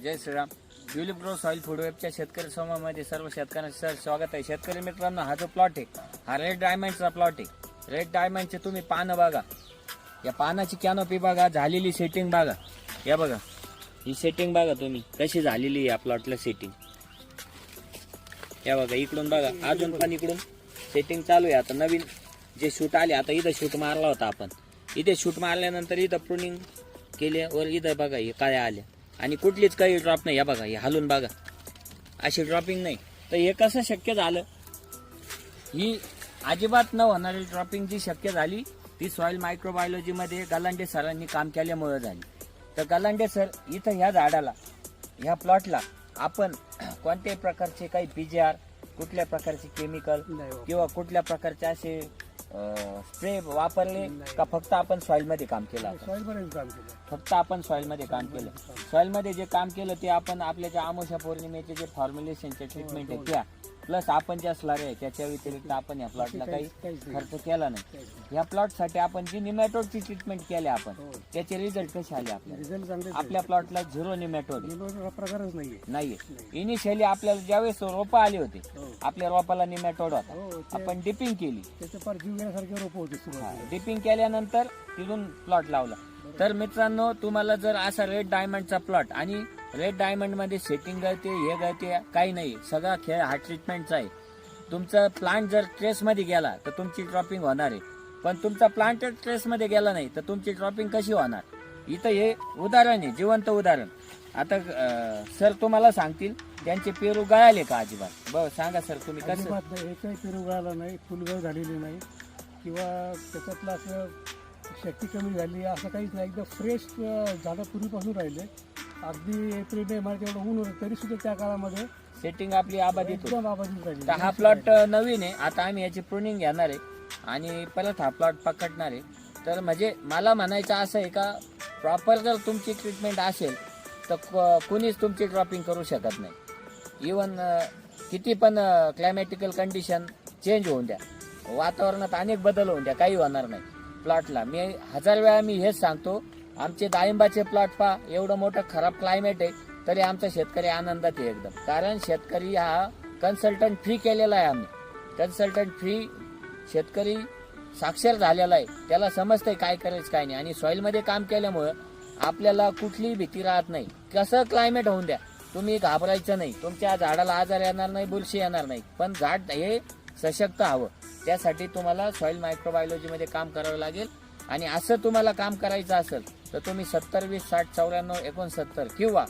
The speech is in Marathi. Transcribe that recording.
जय Shriram. Tulip grow soil food वेबच्या शेतकरी समूहामध्ये सर्व शेतकऱ्यांचं स्वागत आहे. शेतकरी मित्रांनो, हा जो प्लॉट आहे हा रेड डायमंडचा प्लॉट आहे. रेड डायमंडचे तुम्ही पानं बघा, या पानाची कॅनोपी बघा, झालेली सेटिंग बघा. या बघा, ही सेटिंग बघा तुम्ही कशी झालेली आहे या प्लॉटला सेटिंग. या बघा, इकडून बघा, अजून पण इकडून सेटिंग चालू आहे. आता नवीन जे शूट आले, आता इथं शूट मारला होता आपण, इथे शूट मारल्यानंतर इथं प्रूनिंग केले वर इथं बघा हे काय आल्या आणि कुठलीच काही ड्रॉप नाही. या बघा, हे हलून बघा, अशी ड्रॉपिंग नाही. तर हे कसं शक्य झालं? ही अजिबात न होणारी ड्रॉपिंग जी शक्य झाली ती सॉइल मायक्रोबायोलॉजीमध्ये गलांडे सरांनी काम केल्यामुळे झाली. तर गलांडे सर इथं ह्या झाडाला, ह्या प्लॉटला आपण कोणत्याही प्रकारचे काही पीजीआर, कुठल्या प्रकारचे केमिकल किंवा कुठल्या प्रकारचे असे स्प्रे वापरले का फक्त आपण सॉइल मध्ये काम केलं? फक्त आपण सॉइल मध्ये काम केलं. सॉइल मध्ये जे काम केलं ते आपण आपल्या ज्या आमोशा पौर्णिमेचे जे फॉर्म्युलेशनचे ट्रीटमेंट आहे त्या, प्लस आपण ज्या स्लरी आहे त्याच्या व्यतिरिक्त आपण या प्लॉटला काही खर्च केला नाही. या प्लॉट साठी आपण जी निमॅटोडची ट्रीटमेंट केली आपण, त्याचे रिझल्ट कसे आले आपल्याला? आपल्या प्लॉटला 0 निमॅटोड प्रकारच नाहीये. इनिशियली आपल्याला ज्यावेळेस रोप आले होते, आपल्या रोपाला निमॅटोड होता, आपण डिपिंग केली. डिपिंग केल्यानंतर तिथून प्लॉट लावला. तर मित्रांनो, तुम्हाला जर असा रेड डायमंडचा प्लॉट, आणि रेड डायमंड मध्ये सेटिंग गळते, हे गळते, काही नाही, सगळा खेळ हा ट्रीटमेंटचा आहे. तुमचा प्लांट जर ट्रेस मध्ये गेला तर तुमची ड्रॉपिंग होणार आहे, पण तुमचा प्लांट ट्रेस मध्ये गेला नाही तर तुमची ड्रॉपिंग कशी होणार? इथं हे उदाहरण आहे, जिवंत उदाहरण. आता सर तुम्हाला सांगतील त्यांचे पेरू गळाले का अजिबात? बरं सांगा सर, तुम्ही कसं? एकही पेरू गळाला नाही, फुलगळ झालेली नाही किंवा त्याच्यातलं असं शक्ती कमी झाली असं काहीच नाही. एकदम फ्रेश झाडं पूर्वीपासून राहिले. अगदी एप्रिल मे मध्ये एवढं ऊन होतं तरी सुद्धा त्या काळामध्ये सेटिंग आपली आबादित होती. आबादित राहिली. तर हा प्लॉट नवीन आहे. आता आम्ही याची प्रूनिंग घेणार आहे आणि परत हा प्लॉट पकडणार आहे. तर म्हणजे मला म्हणायचं असं आहे का, प्रॉपर जर तुमची ट्रीटमेंट असेल तर कुणीच तुमची ड्रॉपिंग करू शकत नाही. इवन किती पण क्लायमॅटिकल कंडिशन चेंज होऊन द्या, वातावरणात अनेक बदल होऊन द्या, काही होणार नाही प्लॉटला. मी 1000 वेळा मी हेच सांगतो. आमचे डाळिंबाचे प्लॉट पहा, एवढं मोठं खराब क्लायमेट आहे तरी आमचा शेतकरी आनंदात आहे एकदम. कारण शेतकरी हा कन्सल्टंट फ्री केलेला आहे आम्ही. कन्सल्टंट फ्री शेतकरी साक्षर झालेला आहे, त्याला समजतंय काय करायचं काय नाही. आणि सॉइलमध्ये काम केल्यामुळं आपल्याला कुठलीही भीती राहत नाही. कसं क्लायमेट होऊन द्या, तुम्ही घाबरायचं नाही. तुमच्या झाडाला आजार येणार नाही, बुरशी येणार नाही, पण झाड हे सशक्त हवं. त्यासाठी तुम्हाला सॉइल मायक्रोबायोलॉजीमध्ये काम करावं लागेल. आणि असं तुम्हाला काम करायचं असेल तर तुम्ही 70 20 60 94 69 किंवा